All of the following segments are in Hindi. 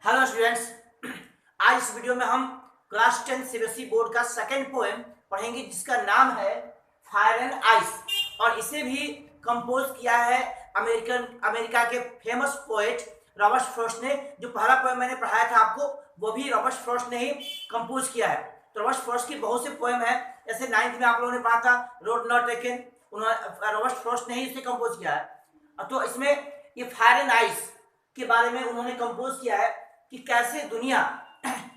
Hello students. आज इस वीडियो में हम क्लास 10 सीबीएसई बोर्ड का सेकंड पोएम पढ़ेंगे जिसका नाम है फायर एंड आइस और इसे भी कंपोज किया है अमेरिका के फेमस पोएट रॉबर्ट फ्रॉस्ट ने। जो पहला पोएम मैंने पढ़ाया था आपको वो भी रॉबर्ट फ्रॉस्ट ने ही कंपोज किया है। तो रॉबर्ट फ्रॉस्ट की बहुत से पोएम है, जैसे 9th में आप लोगों ने पढ़ा था रोड नॉट टेकन, उन्होंने रॉबर्ट फ्रॉस्ट ने ही इसे कंपोज किया है। तो इसमें ये फायर एंड आइस के बारे में उन्होंने कंपोज किया है कि कैसे दुनिया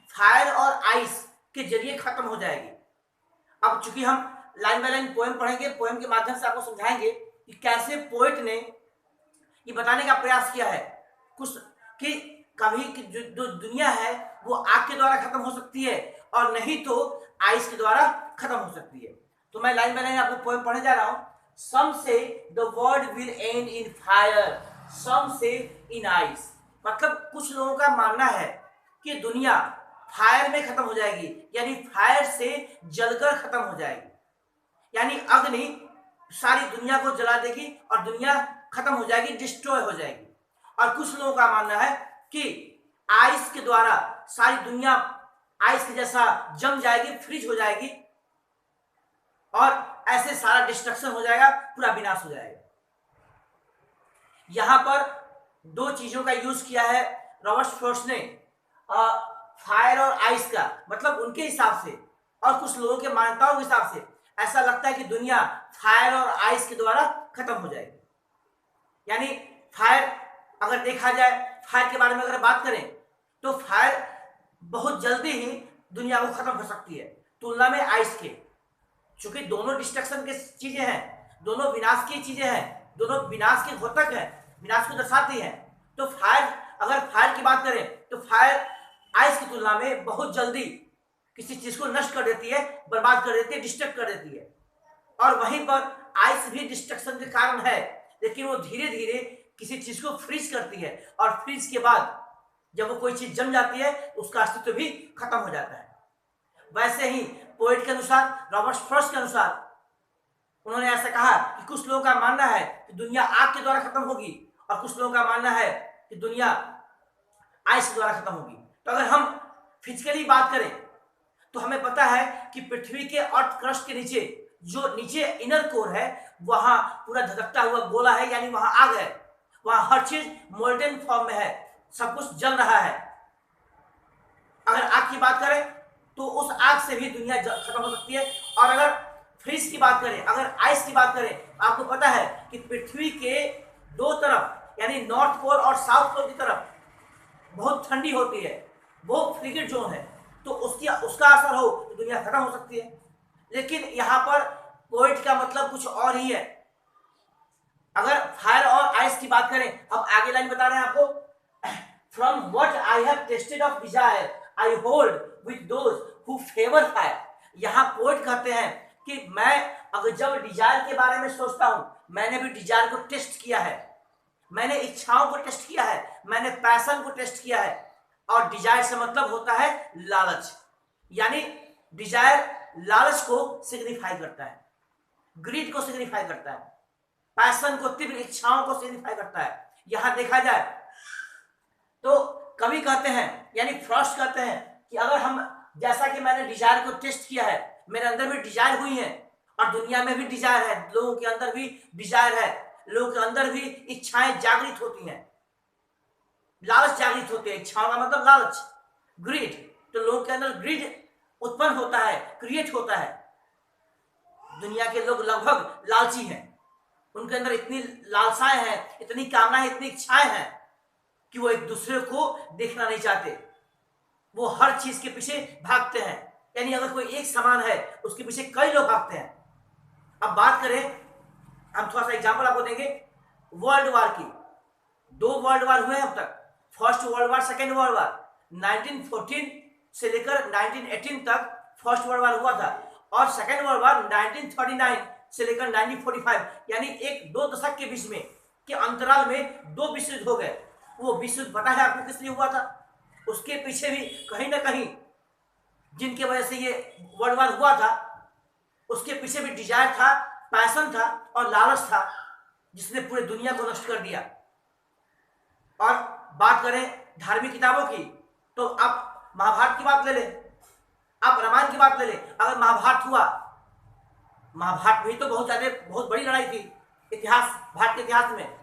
फायर और आइस के जरिए खत्म हो जाएगी। अब चूंकि हम लाइन बाय लाइन पोएम पढ़ेंगे, पोएम के माध्यम से आपको समझाएंगे कि कैसे पोएट ने ये बताने का प्रयास किया है कुछ कि कभी कि जो दुनिया है वो आग के द्वारा खत्म हो सकती है और नहीं तो आइस के द्वारा खत्म हो सकती है। तो मैं लाइन बाय लाइन आपको पोएम पढ़ने जा रहा हूं। Some say the world will end in fire, some say in ice. मतलब कुछ लोगों का मानना है कि दुनिया फायर में खत्म हो जाएगी, यानी फायर से जलकर खत्म हो जाएगी, यानी अग्नि सारी दुनिया को जला देगी और दुनिया खत्म हो जाएगी, डिस्ट्रॉय हो जाएगी। और कुछ लोगों का मानना है कि आइस के द्वारा सारी दुनिया आइस के जैसा जम जाएगी, फ्रीज हो जाएगी और ऐसे सारा डिस्ट्रक्शन हो जाएगा, पूरा विनाश हो जाएगा। यहां पर दो चीजों का यूज किया है रॉबर्ट फ्रॉस्ट ने, फायर और आइस का। मतलब उनके हिसाब से और कुछ लोगों के मान्यताओं के हिसाब से ऐसा लगता है कि दुनिया फायर और आइस के द्वारा खत्म हो जाएगी। यानी फायर, अगर देखा जाए फायर के बारे में अगर बात करें तो फायर बहुत जल्दी ही दुनिया को खत्म कर सकती है तुलना में आइस के। चूंकि दोनों डिस्ट्रक्शन के चीजें हैं, दोनों विनाश की चीजें हैं, दोनों विनाश के घोतक हैं, विनाश को दर्शाती हैं। तो फायर, अगर फायर की बात करें तो फायर आइस की तुलना में बहुत जल्दी किसी चीज को नष्ट कर देती है, बर्बाद कर देती है, डिस्ट्रक्ट कर देती है। और वहीं पर आइस भी डिस्ट्रक्शन के कारण है, लेकिन वो धीरे धीरे किसी चीज को फ्रीज करती है और फ्रीज के बाद जब वो कोई चीज जम जाती है उसका अस्तित्व भी खत्म हो जाता है। वैसे ही पोएट के अनुसार, रॉबर्ट फ्रॉस्ट के अनुसार, उन्होंने ऐसा कहा कि कुछ लोगों का मानना है कि दुनिया आग के द्वारा खत्म होगी और कुछ लोगों का मानना है कि दुनिया आइस के द्वारा खत्म होगी। तो अगर हम फिजिकली बात करें तो हमें पता है कि पृथ्वी के अर्थ क्रस्ट के नीचे, जो नीचे इनर कोर है, वहां पूरा धधकता हुआ गोला है, यानी वहां आग है, वहां हर चीज मोल्टेन फॉर्म में है, सब कुछ जल रहा है। अगर आग की बात करें तो उस आग से भी दुनिया खत्म हो सकती है। और अगर फ्रीज की बात करें, अगर आइस की बात करें, आपको पता है कि पृथ्वी के दो तरफ यानी नॉर्थ पोल और साउथ पोल की तरफ बहुत ठंडी होती है, वो फ्रिगेट जोन है, तो उसका असर हो तो दुनिया खत्म हो सकती है। लेकिन यहाँ पर पोएट का मतलब कुछ और ही है। अगर फायर और आइस की बात करें, हम आगे लाइन बता रहे हैं आपको, from what I have tested of desire I hold with those who favour fire. यहाँ पोएट कहते हैं कि मैं अगर जब डिजायर के बारे में सोचता हूं, मैंने भी डिजायर को टेस्ट किया है, मैंने इच्छाओं को टेस्ट किया है, मैंने पैशन को टेस्ट किया है। और डिजायर से मतलब होता है लालच, यानी डिजायर लालच को सिग्निफाई करता है, ग्रीड को सिग्निफाई करता है, पैशन को, तीव्र इच्छाओं को सिग्निफाई करता है। यहां देखा जाए तो कवि कहते हैं, यानी फ्रॉस्ट कहते हैं कि अगर हम, जैसा कि मैंने डिजायर को टेस्ट किया है, मेरे अंदर भी डिजायर हुई है और दुनिया में भी डिजायर है, लोगों के अंदर भी डिजायर है, लोगों के अंदर भी इच्छाएं जागृत होती हैं, लालच जागृत होते हैं। इच्छाओं का मतलब लालच, ग्रीड। तो लोगों के अंदर ग्रीड उत्पन्न होता है, क्रिएट होता है। दुनिया के लोग लगभग लालची हैं, उनके अंदर इतनी लालसाएं हैं, इतनी कामनाएं, इतनी इच्छाएं हैं कि वो एक दूसरे को देखना नहीं चाहते, वो हर चीज के पीछे भागते हैं। यानी अगर कोई एक सामान है उसके पीछे कई लोग भागते हैं। अब बात करें, हम थोड़ा सा एग्जांपल आपको देंगे वर्ल्ड वार की। दो वर्ल्ड वार हुए हैं अब तक, first world war, second world war. 1914 से लेकर 1918 तक फर्स्ट वर्ल्ड वार हुआ था और सेकेंड वर्ल्ड वार 1939 से लेकर 1945, यानी एक दो दशक के बीच में के अंतराल में दो विश्व युद्ध हो गए। वो विश्व युद्ध पता है आपको किस लिए हुआ था? उसके पीछे भी कहीं ना कहीं जिनके वजह से ये वर्ल्ड वार हुआ था, उसके पीछे भी डिजायर था, पैशन था और लालच था, जिसने पूरी दुनिया को नष्ट कर दिया। और बात करें धार्मिक किताबों की, तो आप महाभारत की बात ले ले, आप रामायण की बात ले ले। अगर महाभारत हुआ, महाभारत में तो बहुत बड़ी लड़ाई थी इतिहास, भारत के इतिहास में।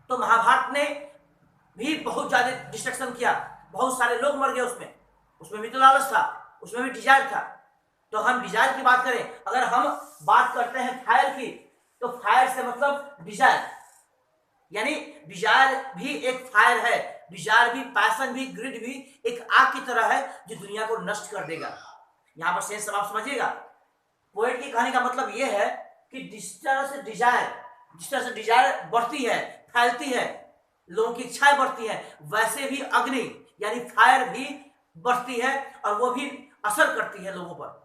तो महाभारत ने भी बहुत ज्यादा डिस्ट्रक्शन किया, बहुत सारे लोग मर गए उसमें। उसमें भी तो लालच था, उसमें भी डिजायर था। तो हम डिजायर की बात करें, अगर हम बात करते हैं फायर की, तो फायर से मतलब डिजायर, यानी डिजायर भी एक फायर है। डिजायर भी, पैशन भी, ग्रिड भी एक आग की तरह है जो दुनिया को नष्ट कर देगा। यहां पर सेंस आप समझिएगा। पोएट की कहने का मतलब यह है कि जिस तरह से डिजायर बढ़ती है, फैलती है, लोगों की इच्छाएं बढ़ती है, वैसे भी अग्नि यानी फायर भी बढ़ती है और वो भी असर करती है लोगों पर।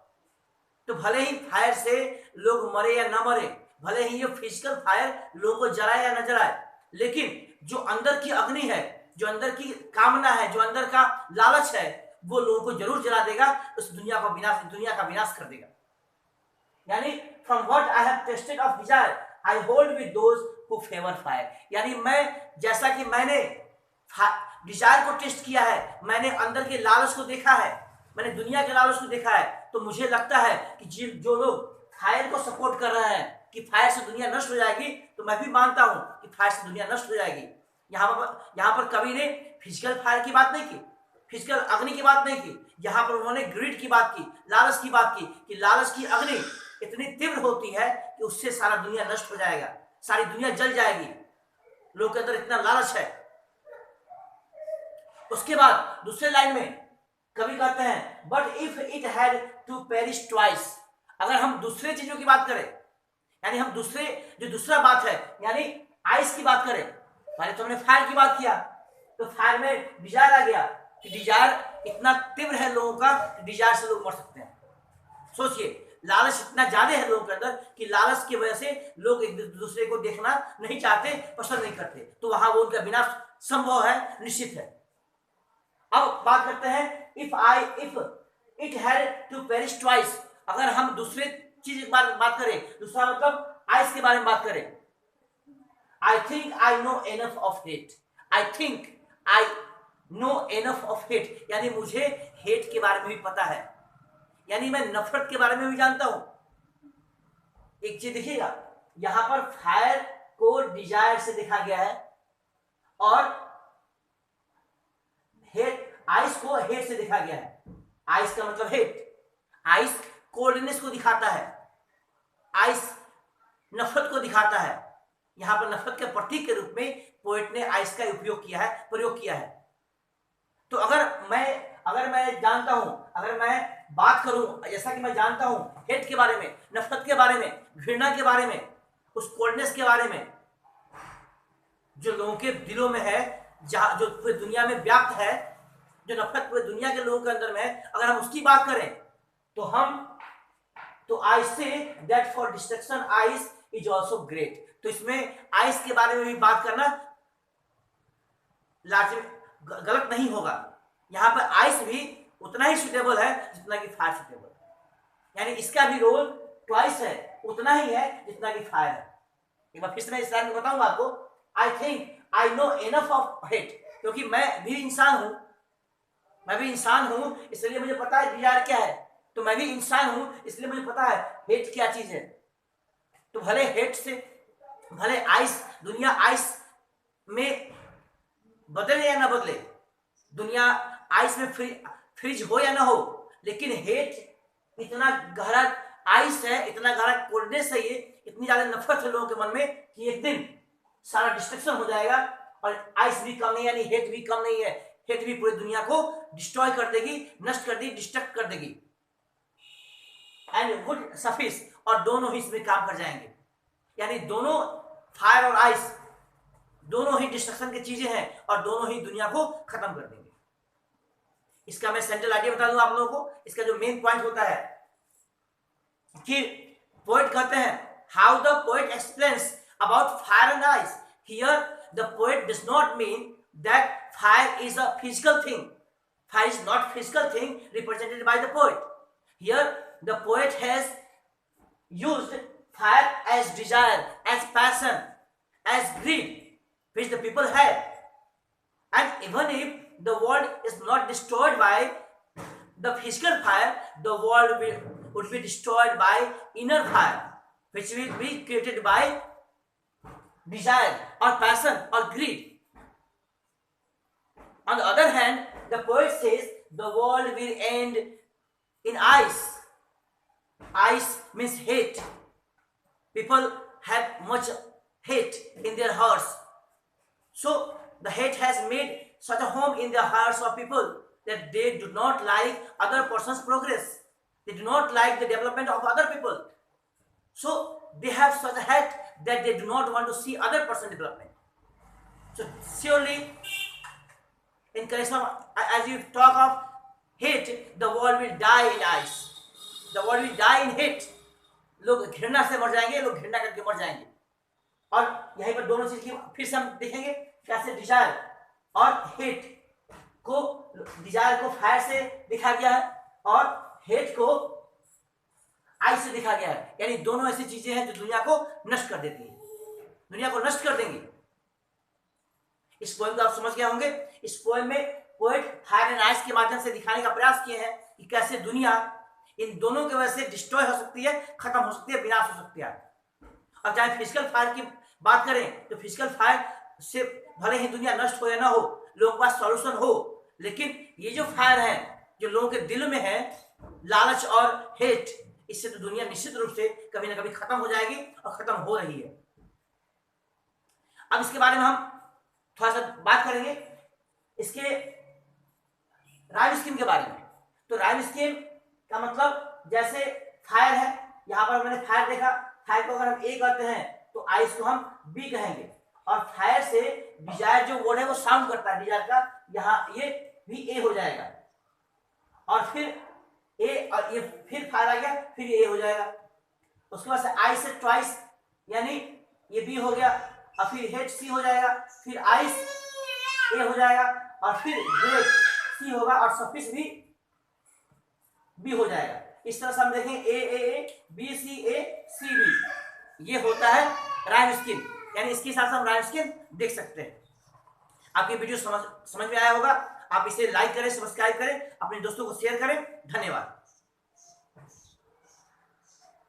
तो भले ही फायर से लोग मरे या ना मरे, भले ही ये फिजिकल फायर लोगों को जलाए या न जलाए, लेकिन जो अंदर की अग्नि है, जो अंदर की कामना है, जो अंदर का लालच है, वो लोगों को जरूर जला देगा, उस दुनिया का विनाश कर देगा। यानी from what I have tested of desire I hold with those who favour fire. यानी मैं, जैसा कि मैंने डिजायर को टेस्ट किया है, मैंने अंदर के लालच को देखा है, मैंने दुनिया के लालच को देखा है, तो मुझे लगता है कि जो लोग फायर को सपोर्ट कर रहे हैं कि फायर से दुनिया नष्ट हो जाएगी, तो मैं भी मानता हूं कि फायर से दुनिया नष्ट हो जाएगी। यहाँ पर कवि ने फिजिकल फायर की बात नहीं की, फिजिकल अग्नि की बात नहीं की, यहाँ पर उन्होंने ग्रिड की बात की, लालच की बात की, कि लालच की अग्नि इतनी तीव्र होती है कि उससे सारा दुनिया नष्ट हो जाएगा, सारी दुनिया जल जाएगी। लोग के अंदर इतना लालच है। उसके बाद दूसरे लाइन में कवि कहते हैं, but if it had to perish twice. अगर हम दूसरे चीजों की बात करें, यानी हम दूसरा बात है, यानी आइस की बात करें। पहले तो हमने फायर की बात किया, तो फायर में डिजायर आ गया कि डिजायर इतना तीव्र है लोगों का, डिजायर से लोग मर सकते हैं। सोचिए, लालच इतना ज्यादा है लोगों के अंदर कि लालच की वजह से लोग एक दूसरे को देखना नहीं चाहते, पसंद नहीं करते, तो वहां वो उनका विनाश संभव है, निश्चित है। अब बात करते हैं if it had to perish twice. अगर हम दूसरे चीज की बात करें, दूसरा मतलब आइस के बारे में बात करें, I think I know enough of hate. I think I know enough of hate, यानी मुझे हेट के बारे में भी पता है, यानी मैं नफरत के बारे में भी जानता हूं। एक चीज देखिएगा, यहां पर फायर को डिजायर से देखा गया है और हेट, आइस को हेट से देखा गया है। आइस का मतलब हेट, आइस कोल्डनेस को दिखाता है, आइस नफरत को दिखाता है। यहां पर नफरत के प्रतीक के रूप में पोएट ने आइस का प्रयोग किया है। तो अगर मैं जानता हूं, अगर मैं बात करूं, जैसा कि मैं जानता हूं हेट के बारे में, नफरत के बारे में, घृणा के बारे में, उस कोल्डनेस के बारे में जो लोगों के दिलों में है, जो पूरी दुनिया में व्याप्त है, जो नफरत पूरी दुनिया के लोगों के अंदर में है, अगर हम उसकी बात करें तो I say that for destruction ice is also great. तो इसमें आइस के बारे में भी बात करना गलत नहीं होगा। यहां पर आइस भी उतना ही सुटेबल है जितना कि फायर सुटेबल है, यानी इसका भी रोल ट्वाइस है, उतना ही है जितना कि फायर है। एक बार फिर से मैं इस लाइन में बताऊंगा आपको, I think I know enough of hate, क्योंकि मैं भी इंसान हूं, इसलिए मुझे पता है डिजायर क्या है। तो मैं भी इंसान हूं, इसलिए मुझे पता है हेट क्या चीज है। तो भले दुनिया आइस में बदले या ना बदले, दुनिया आइस में फ्रीज हो या ना हो, लेकिन हेट इतना गहरा आइस है, इतना गहरा कोल्डनेस है, ये इतनी ज्यादा नफरत है लोगों के मन में कि एक दिन सारा डिस्ट्रक्शन हो जाएगा। और आइस भी कम नहीं, यानी हेट भी कम नहीं है, हेट भी पूरी दुनिया को डिस्ट्रॉय कर देगी, नष्ट कर देगी, डिस्ट्रक्ट कर देगी। एंड वुड सफिस, और दोनों ही इसमें काम कर जाएंगे। यानी दोनों, फायर और आइस दोनों ही डिस्ट्रक्शन की चीजें हैं और दोनों ही दुनिया को खत्म कर देंगे। इसका मैं सेंट्रल आइडिया बता दूं आप लोगों को। इसका जो मेन पॉइंट होता है कि पोएट कहते हैं, how the poet explains about fire and ice. Here the poet does not mean that fire is a physical thing, fire is not physical thing represented by the poet. Here the poet has used fire as desire, as passion, as greed which the people have, And even if the world is not destroyed by the physical fire, the world would be destroyed by inner fire, which will be created by desire or passion or greed. On the other hand, the poet says the world will end in ice. Ice means hate. People have much hate in their hearts. So the hate has made such a home in the hearts of people that they do not like other person's progress. They do not like the development of other people. So they have such a hate that they do not want to see other person development. So surely in Karisma, as you talk of hate, the world will die in ice. The world will die in hate. लोग घृणा से मर जाएंगे, लोग घृणा करके मर जाएंगे. और यहीं पर दोनों चीज की फिर से हम देखेंगे कैसे डिजायर और हेट को, डिजायर को फायर से दिखा गया है और हेट को आइस से दिखा गया है. यानी दोनों ऐसी चीजें हैं जो दुनिया को नष्ट कर देती है, दुनिया को नष्ट कर देंगी. इस पोएम को आप समझ गए होंगे. इस पोएम में पोएट फायर एंड आइस के माध्यम से दिखाने का प्रयास किए हैं कि कैसे दुनिया इन दोनों की वजह से डिस्ट्रॉय हो सकती है, खत्म हो सकती है, विनाश हो सकती है. अब चाहे फिजिकल फायर की बात करें तो फिजिकल फायर से भले ही दुनिया नष्ट हो या ना हो, लोगों के पास सॉल्यूशन हो, लेकिन ये जो फायर है जो लोगों के दिल में है, लालच और हेट, इससे तो दुनिया निश्चित रूप से कभी ना कभी खत्म हो जाएगी और खत्म हो रही है. अब इसके बारे में हम थोड़ा सा बात करेंगे इसके राइम स्कीम के बारे में. तो राइम स्कीम का मतलब जैसे फायर है, यहां पर मैंने फायर देखा, फायर को अगर हम ए कहते हैं तो आइस को हम बी कहेंगे. और फायर से डिजायर जो वर्ड है वो साउंड करता है, डिजायर का, यहाँ ये भी ए हो जाएगा. और फिर ए और ये फिर फायर आ गया, फिर ए हो जाएगा. उसके बाद से आइस से ट्वाइस, यानी ये बी हो गया, और फिर हेट सी हो जाएगा, फिर आइस ए हो जाएगा, और फिर ग्रेट सी होगा, और सफिक्स भी बी हो जाएगा. इस तरह से हम देखें ए ए ए, बी सी ए, सी बी. ये होता है राइम स्कीम. यानी इसके हिसाब से हम राइम स्कीम देख सकते हैं. आपकी वीडियो समझ में आया होगा. आप इसे लाइक करें, सब्सक्राइब करें, अपने दोस्तों को शेयर करें. धन्यवाद.